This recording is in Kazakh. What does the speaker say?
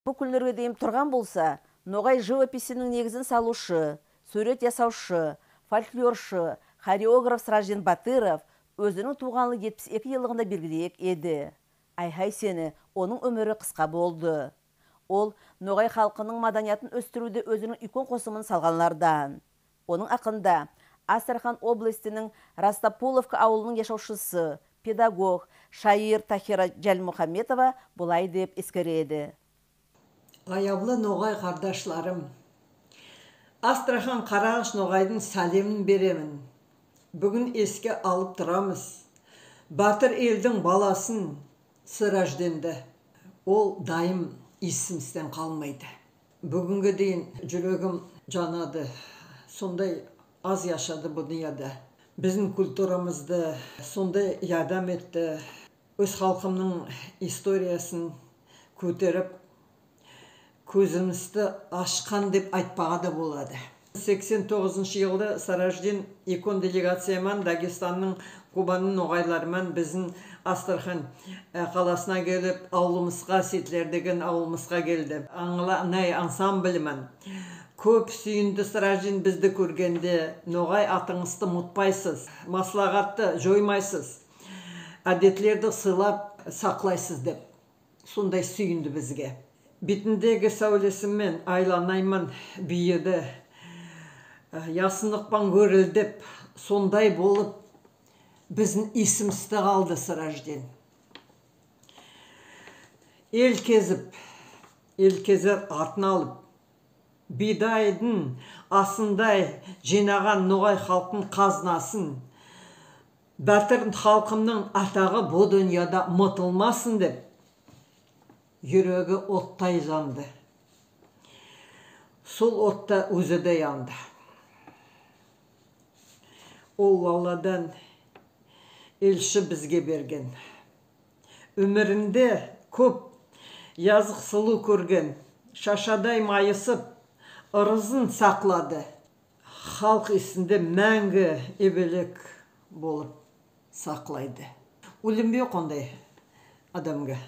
Бұл күнлерге дейін тұрған болса, Ноғай живописінің негізін салушы, сурет ясаушы, фольклоршы, хореограф Сражден Батыров өзінің туғанлы 72 елігінде белгілейік еді. Айхай сені, оның өмірі қысқа болды. Ол Ноғай халқының маданиятын өстіруді өзінің икон қосымын салғанлардан. Оның ақында Астрахан областының Растапуловка ауылының яшаушысы, педагог, шайыр Тахира Жәлмұхаметова бұлай деп ескереді. Аяулы Ноғай қардашларым, Астрахан Қарағаш Ноғайдың сәлемін беремін. Бүгін еске алып тұрамыз. Батыр елдің баласын Сражденді. Ол дайым есімізден қалмайды. Бүгінгі дейін жүрегім жанады. Сондай аз яшады бұл дүнияда. Біздің культурамызды сондай ярдам етті. Өз халқымның историясын көтеріп, көзімізді ашқан деп айтпаға да болады. 89 жылы Сражден икон делегацияман Дагестанның Кубаның ноғайларымен біздің Астрахан қаласына келіп, ауылымызға, Сетлер деген ауылымызға келді. Аңланай ансамблімен. Көп сүйінді Сражден бізді көргенде, Ноғай атыңызды мұтпайсыз, маслағатты жоймайсыз, әдетлерді сыйлап сақлайсыз деп. Сондай сүйінді бізге. Бетіндегі сәулесімен айланаймын бүйеді, ясынықпан көрілдеп, сондай болып, біздің есімізді қалды Сражден. Ел кезіп, ел кезер атын алып, бидайдың асындай жинаған Ноғай халқын қазынасын, Батыр халқымның атағы бұл дүнияда ұмытылмасын деп, жүрегі оттай жанды. Сол отта өзі де yandı. Ол Алладан елші бізге берген. Өмірінде көп yazıq сұлу көрген, шашадай майысып, ырызын сақлады. Халық есінде мәңгі ебелек болып сақлайды. Өлімбе қондай адамға.